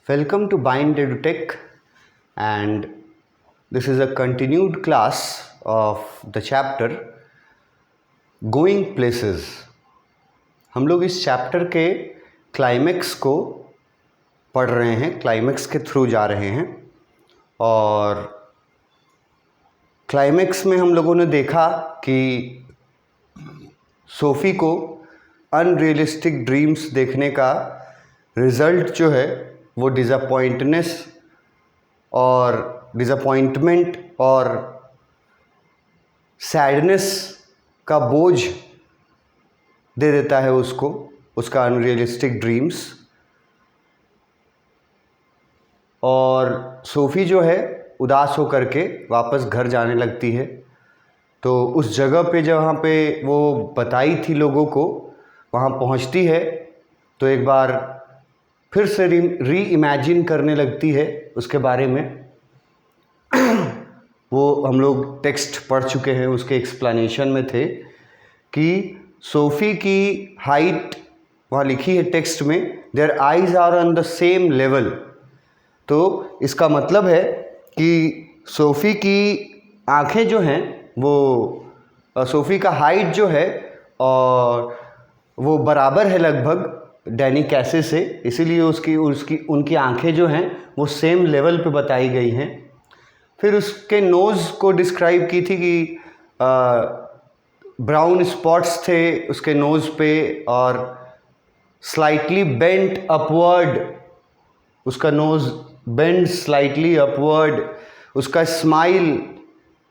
Welcome to Bind EduTech, and this is a continued class of the chapter Going Places. हम लोग इस chapter के climax को पढ़ रहे हैं, क्लाइमेक्स के थ्रू जा रहे हैं और क्लाइमेक्स में हम लोगों ने देखा कि सोफ़ी को अनरियलिस्टिक ड्रीम्स देखने का रिज़ल्ट जो है वो डिज़अपॉइंटमेंट और सैडनेस का बोझ दे देता है उसको, उसका अनरियलिस्टिक ड्रीम्स। और सोफ़ी जो है उदास होकर के वापस घर जाने लगती है। तो उस जगह पे जहाँ पे वो बताई थी लोगों को, वहाँ पहुँचती है तो एक बार फिर से री इमेजिन करने लगती है उसके बारे में। वो हम लोग टेक्स्ट पढ़ चुके हैं, उसके एक्सप्लेनेशन में थे कि सोफ़ी की हाइट वहाँ लिखी है टेक्स्ट में, their eyes are on the same level. तो इसका मतलब है कि सोफ़ी की आँखें जो हैं वो सोफ़ी का हाइट जो है और वो बराबर है लगभग डैनी कैसे से, इसीलिए उनकी आंखें जो हैं वो सेम लेवल पे बताई गई हैं। फिर उसके नोज़ को डिस्क्राइब की थी कि ब्राउन स्पॉट्स थे उसके नोज़ पे और स्लाइटली बेंट अपवर्ड, उसका नोज़ बेंड स्लाइटली अपवर्ड। उसका स्माइल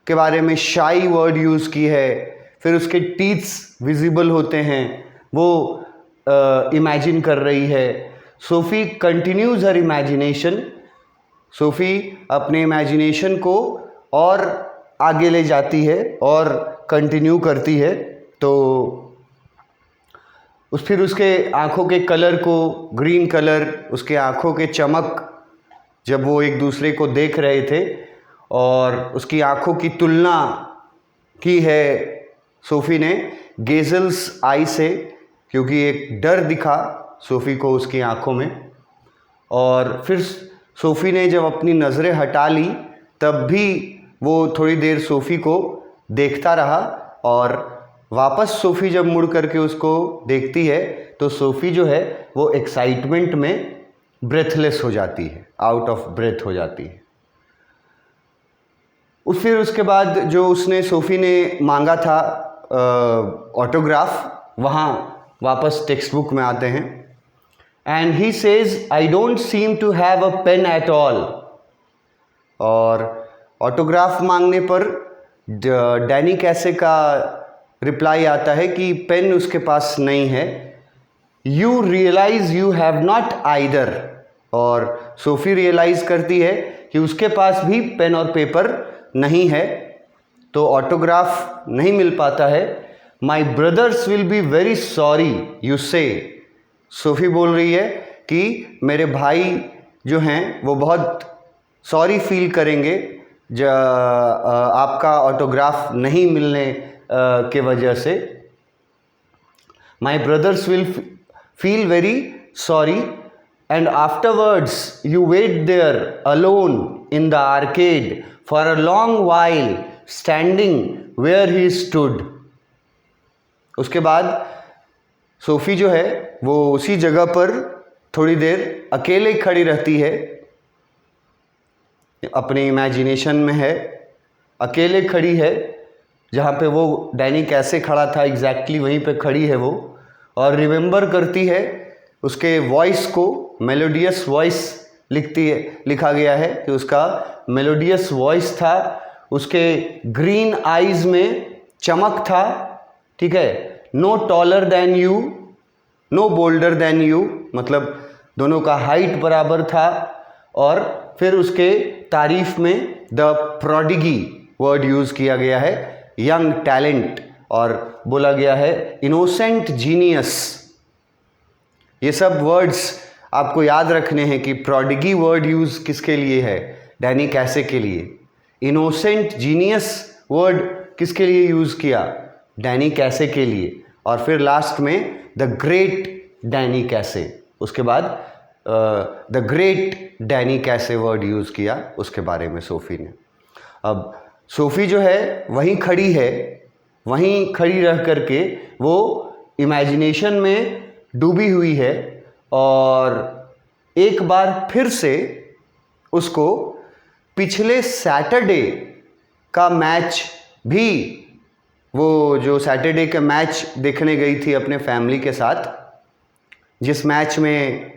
के बारे में शाई वर्ड यूज़ की है। फिर उसके टीथ्स विजिबल होते हैं, वो इमेजिन कर रही है। सोफ़ी कंटिन्यूज़ हर इमेजिनेशन, सोफ़ी अपने इमेजिनेशन को और आगे ले जाती है और कंटिन्यू करती है। तो फिर उसके आँखों के कलर को, ग्रीन कलर, उसके आँखों के चमक, जब वो एक दूसरे को देख रहे थे और उसकी आँखों की तुलना की है सोफ़ी ने गेज़ल्स आई से, क्योंकि एक डर दिखा सोफ़ी को उसकी आँखों में। और फिर सोफ़ी ने जब अपनी नज़रें हटा ली तब भी वो थोड़ी देर सोफ़ी को देखता रहा और वापस सोफ़ी जब मुड़ करके उसको देखती है तो सोफ़ी जो है वो एक्साइटमेंट में ब्रेथलेस हो जाती है, आउट ऑफ ब्रेथ हो जाती है। फिर उसके बाद जो उसने सोफ़ी ने मांगा था ऑटोग्राफ, वहाँ वापस टेक्स्ट बुक में आते हैं। And he says I don't seem to have a pen at all. और ऑटोग्राफ मांगने पर डैनी कैसे का रिप्लाई आता है कि पेन उसके पास नहीं है। You realise you have not either. और सोफ़ी रियलाइज़ करती है कि उसके पास भी पेन और पेपर नहीं है, तो ऑटोग्राफ नहीं मिल पाता है। My brothers will be very sorry you say. Sophie बोल रही है कि मेरे भाई जो हैं वो बहुत सॉरी फील करेंगे आपका ऑटोग्राफ नहीं मिलने के वजह से। My brothers will feel very sorry and afterwards you wait there alone in the arcade for a long while standing where he stood. उसके बाद सोफ़ी जो है वो उसी जगह पर थोड़ी देर अकेले खड़ी रहती है, अपने इमेजिनेशन में है, अकेले खड़ी है, जहाँ पे वो डैनी कैसे खड़ा था एग्जैक्टली वहीं पे खड़ी है वो, और रिमेंबर करती है उसके वॉइस को। मेलोडियस वॉइस लिखा गया है कि उसका मेलोडियस वॉइस था, उसके ग्रीन आइज़ में चमक था, ठीक है। No taller than you, no bolder than you, मतलब दोनों का हाइट बराबर था। और फिर उसके तारीफ में द प्रोडिगी वर्ड यूज़ किया गया है, यंग टैलेंट, और बोला गया है इनोसेंट जीनियस। ये सब वर्ड्स आपको याद रखने हैं कि प्रोडिगी वर्ड यूज़ किसके लिए है, डैनी कैसे के लिए। इनोसेंट जीनियस वर्ड किसके लिए यूज़ किया, डैनी कैसे के लिए। और फिर लास्ट में द ग्रेट डैनी कैसे। उसके बाद द ग्रेट डैनी कैसे वर्ड यूज़ किया उसके बारे में सोफ़ी ने। अब सोफ़ी जो है वहीं खड़ी है, वहीं खड़ी रह करके वो इमेजिनेशन में डूबी हुई है और एक बार फिर से उसको पिछले सैटरडे का मैच भी, वो जो सैटरडे के मैच देखने गई थी अपने फैमिली के साथ, जिस मैच में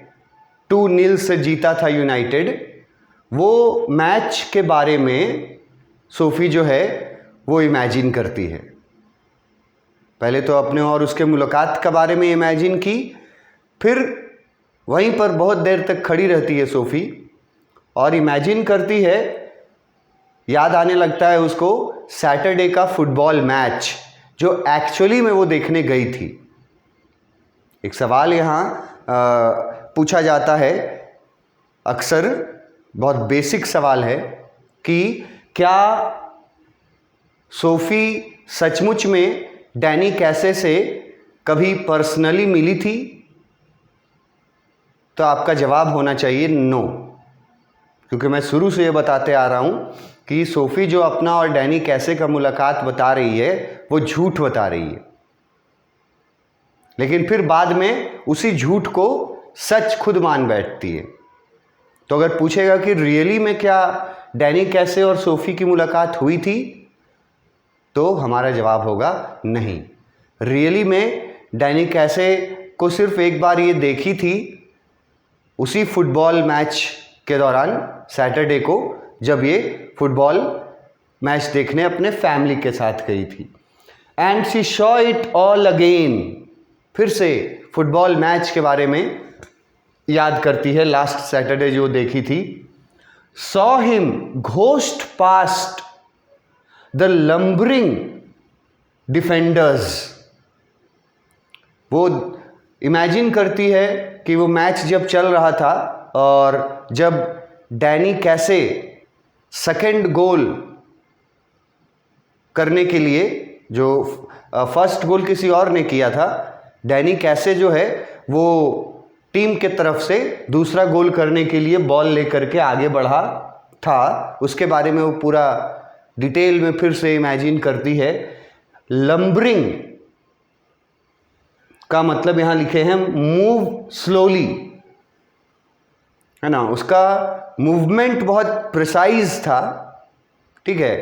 2-0 से जीता था यूनाइटेड, वो मैच के बारे में सोफ़ी जो है वो इमेजिन करती है। पहले तो अपने और उसके मुलाकात के बारे में इमेजिन की, फिर वहीं पर बहुत देर तक खड़ी रहती है सोफ़ी और इमेजिन करती है, याद आने लगता है उसको सैटरडे का फुटबॉल मैच जो एक्चुअली में वो देखने गई थी। एक सवाल यहाँ पूछा जाता है, अक्सर बहुत बेसिक सवाल है कि क्या सोफ़ी सचमुच में डैनी कैसे से कभी पर्सनली मिली थी? तो आपका जवाब होना चाहिए नो, क्योंकि मैं शुरू से ये बताते आ रहा हूँ कि सोफ़ी जो अपना और डैनी कैसे का मुलाकात बता रही है वो झूठ बता रही है, लेकिन फिर बाद में उसी झूठ को सच खुद मान बैठती है। तो अगर पूछेगा कि रियली में क्या डैनी कैसे और सोफ़ी की मुलाकात हुई थी, तो हमारा जवाब होगा नहीं। रियली में डैनी कैसे को सिर्फ एक बार ये देखी थी उसी फुटबॉल मैच के दौरान, सैटरडे को, जब ये फुटबॉल मैच देखने अपने फैमिली के साथ गई थी। And she Shaw it all again, फिर से फुटबॉल मैच के बारे में याद करती है, लास्ट सैटरडे जो देखी थी। Saw him ghost past the lumbering defenders. वो इमेजिन करती है कि वो मैच जब चल रहा था और जब डैनी कैसे सेकंड गोल करने के लिए, जो फर्स्ट गोल किसी और ने किया था, डैनी कैसे जो है वो टीम के तरफ से दूसरा गोल करने के लिए बॉल लेकर के आगे बढ़ा था, उसके बारे में वो पूरा डिटेल में फिर से इमेजिन करती है। लंबरिंग का मतलब यहाँ लिखे हैं मूव स्लोली, है ना, उसका मूवमेंट बहुत प्रिसाइज था, ठीक है,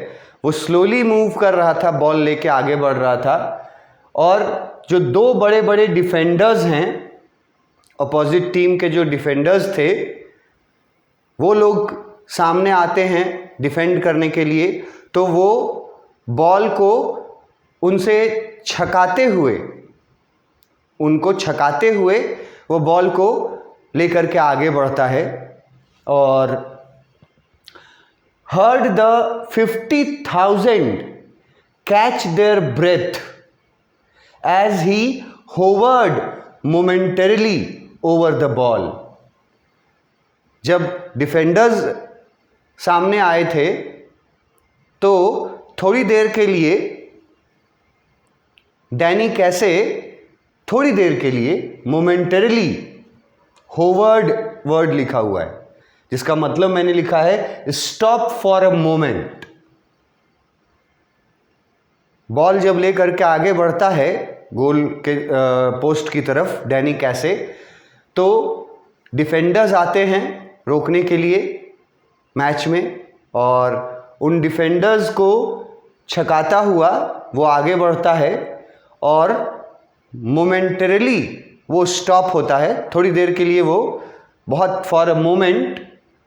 वो स्लोली मूव कर रहा था, बॉल लेके आगे बढ़ रहा था। और जो दो बड़े बड़े डिफेंडर्स हैं, अपोजिट टीम के जो डिफेंडर्स थे, वो लोग सामने आते हैं डिफेंड करने के लिए, तो वो बॉल को उनसे छकाते हुए, उनको छकाते हुए वो बॉल को लेकर के आगे बढ़ता है। और heard the 50,000 catch their breath as he hovered momentarily over the ball। जब डिफेंडर्स सामने आए थे तो थोड़ी देर के लिए डैनी कैसे थोड़ी देर के लिए मोमेंटरीली, होवर्ड वर्ड लिखा हुआ है जिसका मतलब मैंने लिखा है stop for a moment. Ball जब लेकर के आगे बढ़ता है गोल के पोस्ट की तरफ डैनी कैसे, तो डिफेंडर्स आते हैं रोकने के लिए मैच में, और उन डिफेंडर्स को छकाता हुआ वो आगे बढ़ता है और मोमेंटरीली वो स्टॉप होता है, थोड़ी देर के लिए वो बहुत फॉर अ मोमेंट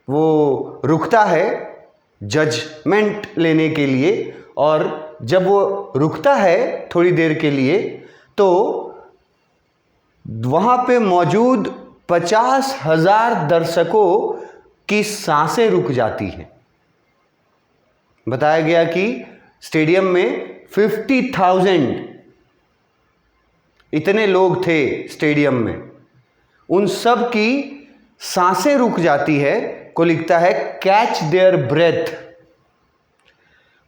वो रुकता है जजमेंट लेने के लिए। और जब वो रुकता है थोड़ी देर के लिए तो वहाँ पे मौजूद 50,000 दर्शकों की सांसें रुक जाती हैं। बताया गया कि स्टेडियम में 50,000 इतने लोग थे स्टेडियम में, उन सब की सांसें रुक जाती है, को लिखता है कैच देयर ब्रेथ।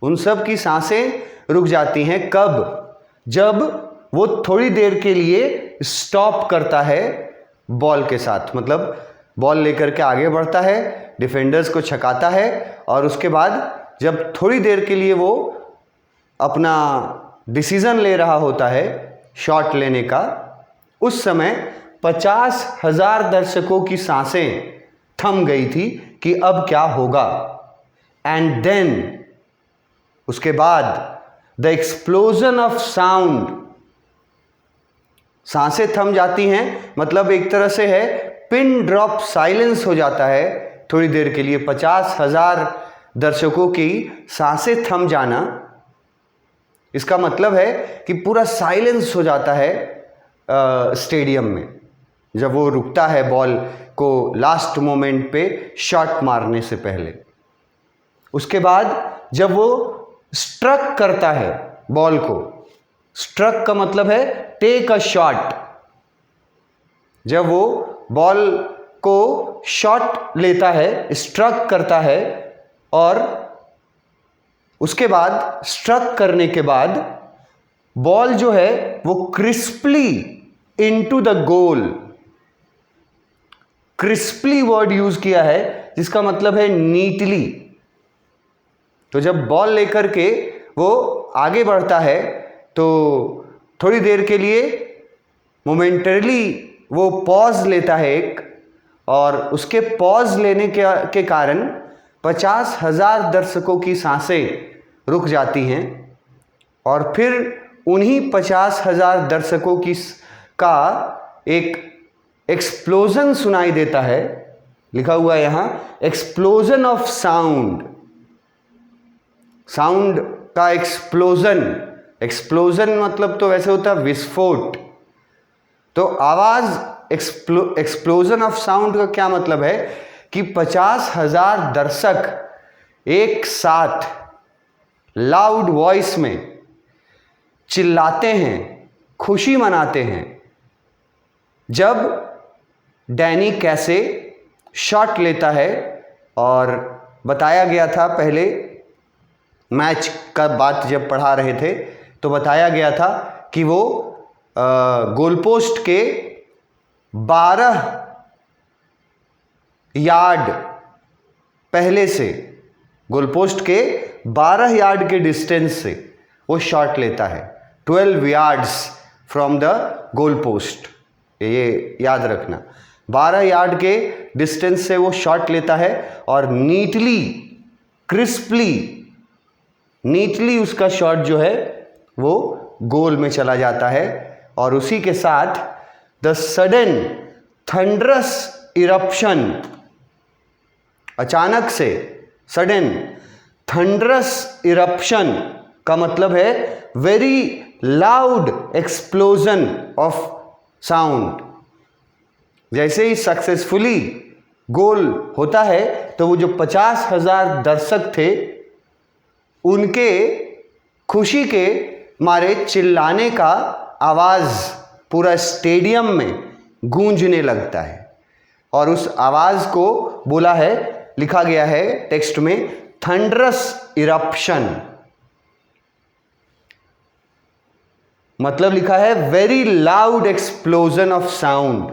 उन सब की सांसें रुक जाती हैं कब? जब वो थोड़ी देर के लिए स्टॉप करता है बॉल के साथ, मतलब बॉल लेकर के आगे बढ़ता है, डिफेंडर्स को छकाता है और उसके बाद जब थोड़ी देर के लिए वो अपना डिसीजन ले रहा होता है शॉट लेने का, उस समय 50,000 दर्शकों की सांसें थम गई थी कि अब क्या होगा। एंड देन उसके बाद द एक्सप्लोजन ऑफ साउंड, सांसें थम जाती हैं मतलब एक तरह से है पिन ड्रॉप साइलेंस हो जाता है थोड़ी देर के लिए। 50,000 दर्शकों की सांसें थम जाना, इसका मतलब है कि पूरा साइलेंस हो जाता है स्टेडियम में जब वो रुकता है बॉल को लास्ट मोमेंट पे शॉट मारने से पहले। उसके बाद जब वो स्ट्रक करता है बॉल को, स्ट्रक का मतलब है टेक अ शॉट, जब वो बॉल को शॉट लेता है, स्ट्रक करता है और उसके बाद स्ट्रक करने के बाद बॉल जो है वो crisply into the goal, crisply word use किया है जिसका मतलब है नीटली। तो जब बॉल लेकर के वो आगे बढ़ता है तो थोड़ी देर के लिए मोमेंटरली वो पॉज लेता है एक, और उसके पॉज लेने के कारण 50,000 दर्शकों की सांसें रुक जाती हैं और फिर उन्हीं 50,000 दर्शकों की का एक एक्सप्लोजन सुनाई देता है। लिखा हुआ है यहां एक्सप्लोजन ऑफ साउंड, साउंड का एक्सप्लोजन। एक्सप्लोजन मतलब तो वैसे होता है विस्फोट, तो आवाज एक्सप्लोजन ऑफ साउंड का क्या मतलब है कि 50,000 दर्शक एक साथ लाउड वॉइस में चिल्लाते हैं, खुशी मनाते हैं जब डैनी कैसे शॉट लेता है। और बताया गया था पहले मैच का बात जब पढ़ा रहे थे तो बताया गया था कि वो गोल पोस्ट के 12 यार्ड पहले से, गोल पोस्ट के 12 यार्ड के डिस्टेंस से वो शॉट लेता है, 12 yards from the goal post, ये याद रखना। 12 यार्ड के डिस्टेंस से वो शॉट लेता है और नीटली, क्रिस्पली, नीटली उसका शॉट जो है वो गोल में चला जाता है। और उसी के साथ द सडन थंडरस इरप्शन, अचानक से, सडन थंडरस इरप्शन का मतलब है very loud explosion of sound. जैसे ही सक्सेसफुली गोल होता है तो वो जो 50,000 दर्शक थे उनके खुशी के मारे चिल्लाने का आवाज पूरा स्टेडियम में गूंजने लगता है और उस आवाज को बोला है, लिखा गया है टेक्स्ट में, थंडरस इरप्शन, मतलब लिखा है very loud explosion of sound.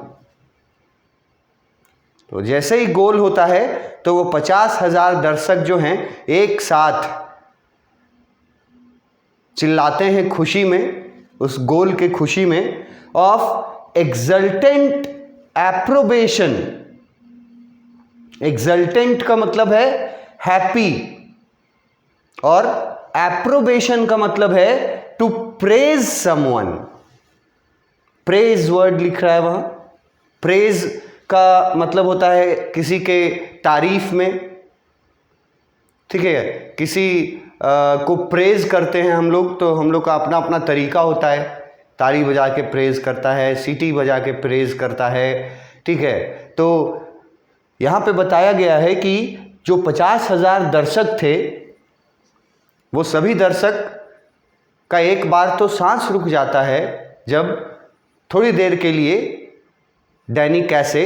तो जैसे ही गोल होता है तो वो 50,000 दर्शक जो हैं एक साथ चिल्लाते हैं खुशी में, उस गोल के खुशी में, ऑफ एक्सल्टेंट एप्रोबेशन। एक्सल्टेंट का मतलब है हैप्पी और एप्रोबेशन का मतलब है to praise someone. Praise word लिख रहा है वहां, प्रेज का मतलब होता है किसी के तारीफ में, ठीक है, किसी को प्रेज करते हैं हम लोग, तो हम लोग का अपना अपना तरीका होता है, ताली बजा के प्रेज करता है, सीटी बजा के प्रेज करता है, ठीक है। तो यहाँ पे बताया गया है कि जो 50,000 दर्शक थे वो सभी दर्शक का एक बार तो सांस रुक जाता है जब थोड़ी देर के लिए डैनी कैसे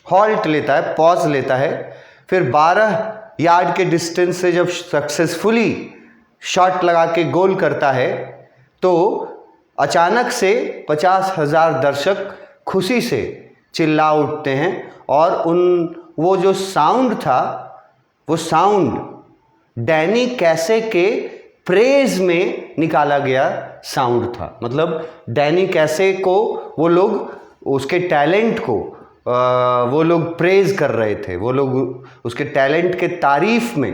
हॉल्ट लेता है, पॉज लेता है, फिर 12 यार्ड के डिस्टेंस से जब सक्सेसफुली शॉट लगा के गोल करता है तो अचानक से 50,000 दर्शक खुशी से चिल्ला उठते हैं और वो जो साउंड था, वो साउंड डैनी कैसे के प्रेज में निकाला गया साउंड था। मतलब डैनी कैसे को वो लोग, उसके टैलेंट को वो लोग प्रेज कर रहे थे, वो लोग उसके टैलेंट के तारीफ में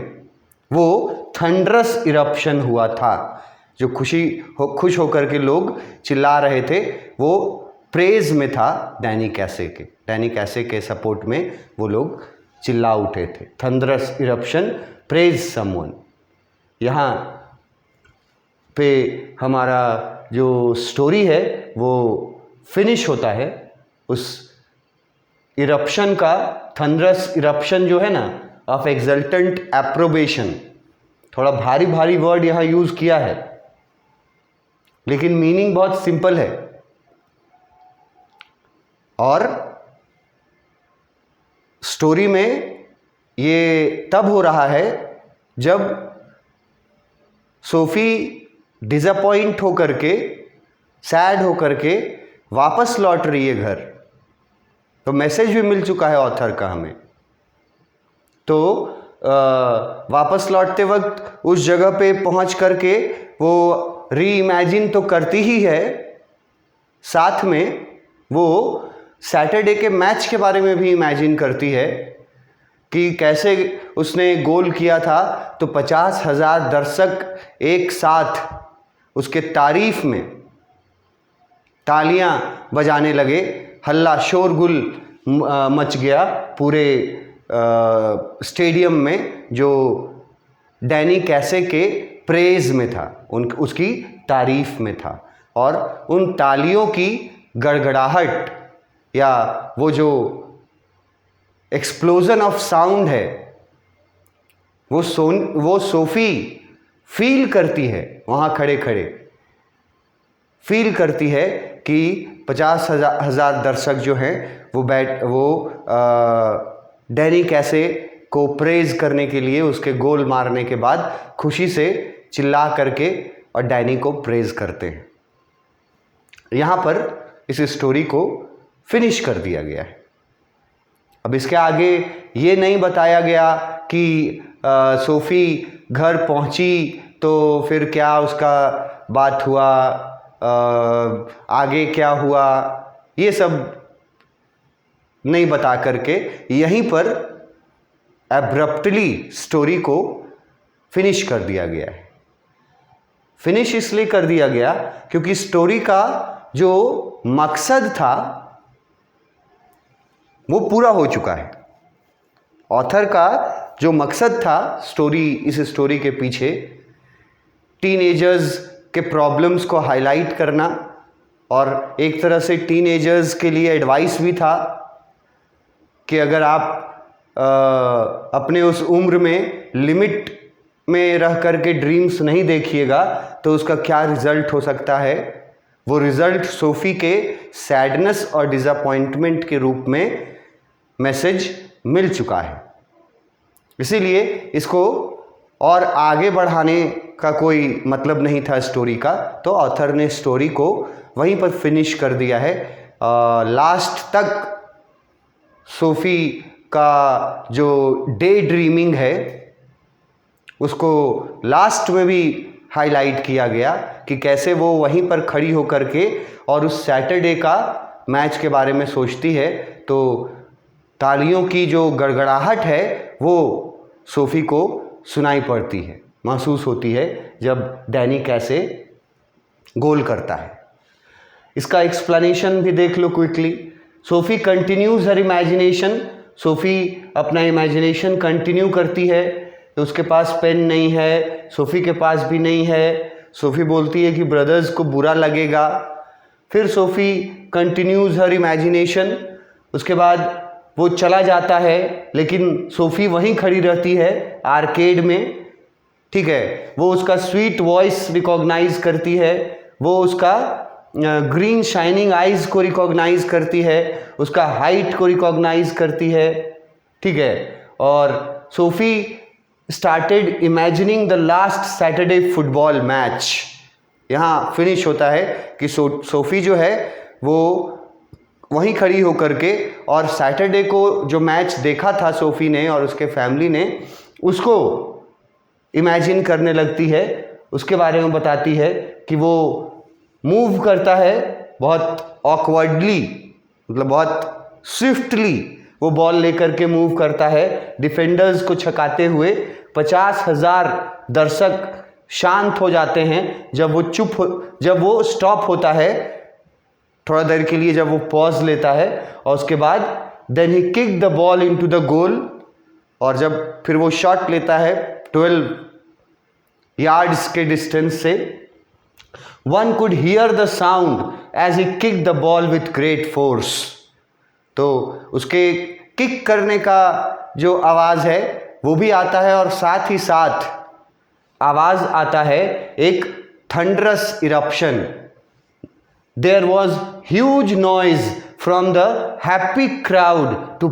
वो थंडरस इरप्शन हुआ था, जो खुश होकर के लोग चिल्ला रहे थे, वो प्रेज में था डैनी कैसे के सपोर्ट में वो लोग चिल्ला उठे थे। Thunderous eruption, praise someone. यहाँ पे हमारा जो स्टोरी है वो फिनिश होता है उस इरप्शन का। थंडरस इरप्शन जो है ना, ऑफ एक्सल्टेंट एप्रोबेशन, थोड़ा भारी भारी वर्ड यहाँ यूज किया है, लेकिन मीनिंग बहुत सिंपल है। और स्टोरी में ये तब हो रहा है जब सोफी डिसअपॉइंट होकर के, सैड होकर के वापस लौट रही है घर। तो मैसेज भी मिल चुका है ऑथर का हमें। तो वापस लौटते वक्त उस जगह पे पहुंच करके वो री इमेजिन तो करती ही है, साथ में वो सैटरडे के मैच के बारे में भी इमेजिन करती है कि कैसे उसने गोल किया था तो 50,000 दर्शक एक साथ उसके तारीफ में तालियां बजाने लगे, हल्ला शोरगुल मच गया पूरे स्टेडियम में, जो डैनी कैसे के प्रेज में था, उसकी तारीफ में था। और उन तालियों की गड़गड़ाहट या वो जो एक्सप्लोजन ऑफ साउंड है, वो सोफी फील करती है, वहाँ खड़े खड़े फील करती है कि 50,000 दर्शक जो हैं वो डैनी कैसे को प्रेज करने के लिए, उसके गोल मारने के बाद खुशी से चिल्ला करके और डैनी को प्रेज करते हैं। यहाँ पर इस स्टोरी को फिनिश कर दिया गया है। अब इसके आगे ये नहीं बताया गया कि सोफी घर पहुंची तो फिर क्या उसका बात हुआ, आगे क्या हुआ, ये सब नहीं बता करके यहीं पर एब्रप्टली स्टोरी को फिनिश कर दिया गया है। फिनिश इसलिए कर दिया गया क्योंकि स्टोरी का जो मकसद था वो पूरा हो चुका है। ऑथर का जो मकसद था इस स्टोरी के पीछे, टीनेजर्स के प्रॉब्लम्स को हाईलाइट करना और एक तरह से टीनेजर्स के लिए एडवाइस भी था कि अगर आप अपने उस उम्र में लिमिट में रह करके ड्रीम्स नहीं देखिएगा तो उसका क्या रिजल्ट हो सकता है। वो रिजल्ट सोफी के सैडनेस और डिसअपॉइंटमेंट के रूप में मैसेज मिल चुका है। इसीलिए इसको और आगे बढ़ाने का कोई मतलब नहीं था स्टोरी का, तो ऑथर ने स्टोरी को वहीं पर फिनिश कर दिया है। लास्ट तक सोफी का जो डे ड्रीमिंग है उसको लास्ट में भी हाईलाइट किया गया कि कैसे वो वहीं पर खड़ी होकर के और उस सैटरडे का मैच के बारे में सोचती है, तो तालियों की जो गड़गड़ाहट है वो सोफी को सुनाई पड़ती है, महसूस होती है जब डैनी कैसे गोल करता है। इसका एक्सप्लेनेशन भी देख लो क्विकली। सोफी कंटिन्यूज हर इमेजिनेशन। सोफी अपना इमेजिनेशन कंटिन्यू करती है। तो उसके पास पेन नहीं है, सोफी के पास भी नहीं है। सोफी बोलती है कि ब्रदर्स को बुरा लगेगा। फिर सोफी कंटिन्यूज हर इमेजिनेशन। उसके बाद वो चला जाता है, लेकिन सोफी वहीं खड़ी रहती है आर्केड में, ठीक है। वो उसका स्वीट वॉइस रिकॉग्नाइज करती है, वो उसका ग्रीन शाइनिंग आइज को रिकॉग्नाइज करती है, उसका हाइट को रिकॉग्नाइज करती है, ठीक है। और Sophie started imagining the last Saturday football match. यहाँ फिनिश होता है कि सोफी जो है वो वहीं खड़ी होकर के और सैटरडे को जो मैच देखा था सोफ़ी ने और उसके फैमिली ने, उसको इमेजिन करने लगती है, उसके बारे में बताती है कि वो मूव करता है बहुत ऑकवर्डली, मतलब बहुत स्विफ्टली वो बॉल लेकर के मूव करता है डिफेंडर्स को छकाते हुए। 50,000 दर्शक शांत हो जाते हैं जब वो स्टॉप होता है थोड़ा देर के लिए, जब वो पॉज लेता है, और उसके बाद then he kick the ball into the goal, और जब फिर वो शॉट लेता है 12 यार्ड्स के डिस्टेंस से, one could hear the sound as he kick the ball with great force. तो उसके किक करने का जो आवाज़ है वो भी आता है, और साथ ही साथ आवाज़ आता है एक thunderous eruption. There was huge noise from the happy crowd to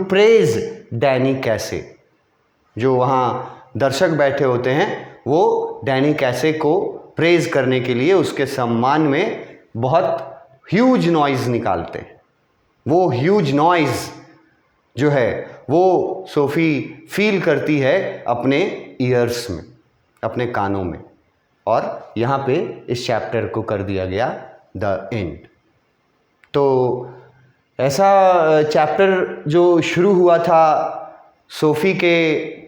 praise Danny कैसे। जो वहाँ दर्शक बैठे होते हैं वो डैनी कैसे को प्रेज करने के लिए उसके सम्मान में बहुत ह्यूज नॉइज़ निकालते हैं। वो ह्यूज नॉइज़ जो है वो सोफ़ी फील करती है अपने ईयर्स में, अपने कानों में, और यहाँ पे इस चैप्टर को कर दिया गया द एंड। तो ऐसा चैप्टर जो शुरू हुआ था सोफ़ी के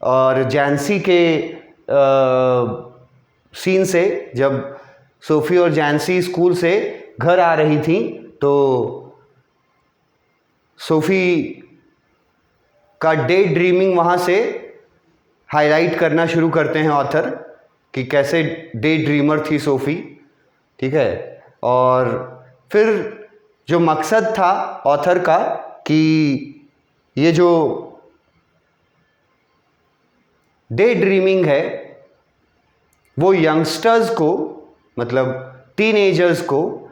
और जैंसी के सीन से, जब सोफ़ी और जैंसी स्कूल से घर आ रही थी तो सोफ़ी का डे ड्रीमिंग वहाँ से हाईलाइट करना शुरू करते हैं ऑथर कि कैसे डे ड्रीमर थी सोफ़ी, ठीक है। और फिर जो मकसद था ऑथर का कि ये जो डे ड्रीमिंग है वो यंगस्टर्स को, मतलब टीनेजर्स को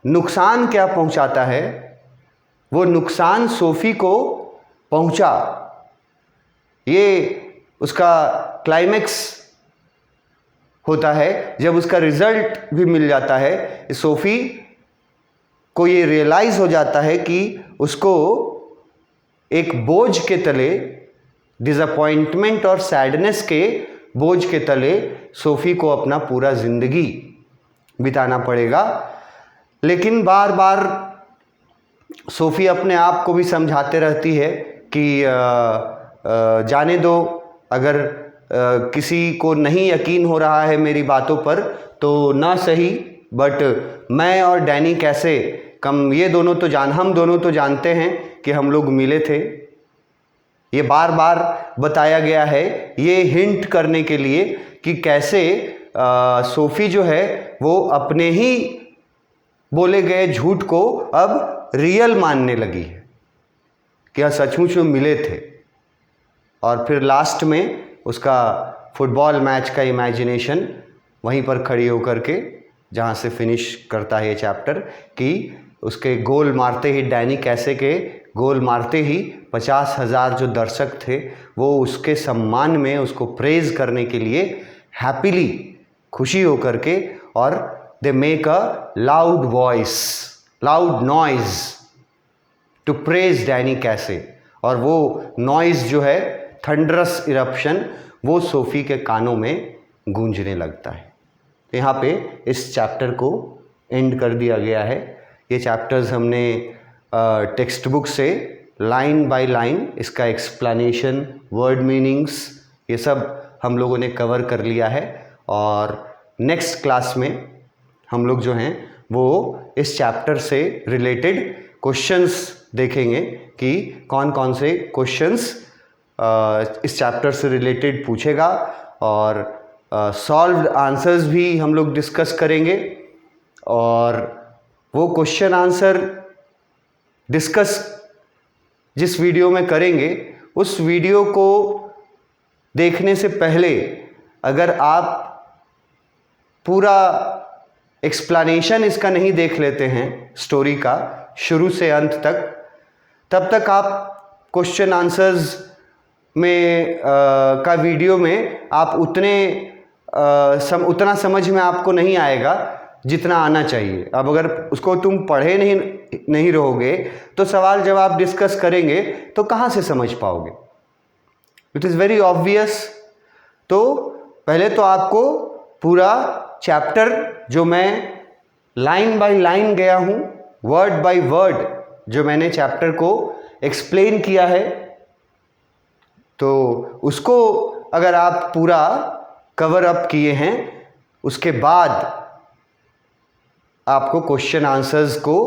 नुकसान क्या पहुंचाता है, वो नुकसान सोफ़ी को पहुंचा। ये उसका क्लाइमेक्स होता है जब उसका रिजल्ट भी मिल जाता है। सोफ़ी को ये रियलाइज़ हो जाता है कि उसको एक बोझ के तले, डिसअपॉइंटमेंट और सैडनेस के बोझ के तले सोफ़ी को अपना पूरा ज़िंदगी बिताना पड़ेगा। लेकिन बार बार सोफ़ी अपने आप को भी समझाते रहती है कि जाने दो, अगर किसी को नहीं यकीन हो रहा है मेरी बातों पर तो ना सही, बट मैं और डैनी कैसे हम दोनों तो जानते हैं कि हम लोग मिले थे। ये बार बार बताया गया है, ये हिंट करने के लिए कि कैसे सोफ़ी जो है वो अपने ही बोले गए झूठ को अब रियल मानने लगी है कि हाँ सचमुच में मिले थे। और फिर लास्ट में उसका फुटबॉल मैच का इमेजिनेशन वहीं पर खड़ी होकर के जहाँ से फिनिश करता है ये चैप्टर, कि उसके गोल मारते ही, डैनी कैसे के गोल मारते ही 50,000 जो दर्शक थे वो उसके सम्मान में उसको प्रेज करने के लिए हैप्पीली, खुशी होकर के, और they make a loud noise to praise Danny Casey. और वो नॉइज़ जो है, थंडरस इरप्शन, वो सोफ़ी के कानों में गूंजने लगता है। यहाँ पे इस चैप्टर को एंड कर दिया गया है। ये चैप्टर्स हमने टेक्स्ट बुक से लाइन बाय लाइन इसका एक्सप्लेनेशन, वर्ड मीनिंग्स, ये सब हम लोगों ने कवर कर लिया है। और नेक्स्ट क्लास में हम लोग जो हैं वो इस चैप्टर से रिलेटेड क्वेश्चंस देखेंगे कि कौन कौन से क्वेश्चंस इस चैप्टर से रिलेटेड पूछेगा, और सॉल्व्ड आंसर्स भी हम लोग डिस्कस करेंगे। और वो क्वेश्चन आंसर डिस्कस जिस वीडियो में करेंगे, उस वीडियो को देखने से पहले अगर आप पूरा एक्सप्लेनेशन इसका नहीं देख लेते हैं स्टोरी का शुरू से अंत तक, तब तक आप क्वेश्चन आंसर्स में का वीडियो में आप उतना समझ में आपको नहीं आएगा जितना आना चाहिए। अब अगर उसको तुम पढ़े नहीं रहोगे तो सवाल जब आप डिस्कस करेंगे तो कहाँ से समझ पाओगे? It is very obvious. तो पहले तो आपको पूरा चैप्टर जो मैं लाइन बाय लाइन गया हूँ, वर्ड बाय वर्ड जो मैंने चैप्टर को एक्सप्लेन किया है, तो उसको अगर आप पूरा कवर अप किए हैं, उसके बाद आपको क्वेश्चन आंसर्स को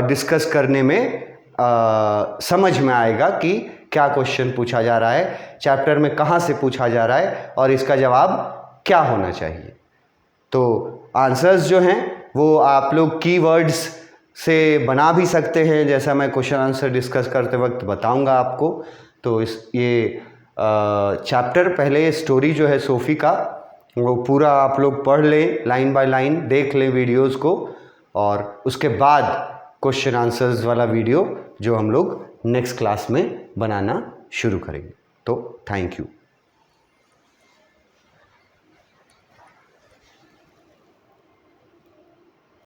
डिस्कस करने में समझ में आएगा कि क्या क्वेश्चन पूछा जा रहा है, चैप्टर में कहाँ से पूछा जा रहा है और इसका जवाब क्या होना चाहिए। तो आंसर्स जो हैं वो आप लोग कीवर्ड्स से बना भी सकते हैं, जैसा मैं क्वेश्चन आंसर डिस्कस करते वक्त बताऊंगा आपको। तो ये चैप्टर पहले स्टोरी जो है सोफ़ी का, वो पूरा आप लोग पढ़ लें, लाइन बाय लाइन देख लें वीडियोस को, और उसके बाद क्वेश्चन आंसर्स वाला वीडियो जो हम लोग नेक्स्ट क्लास में बनाना शुरू करेंगे। तो थैंक यू।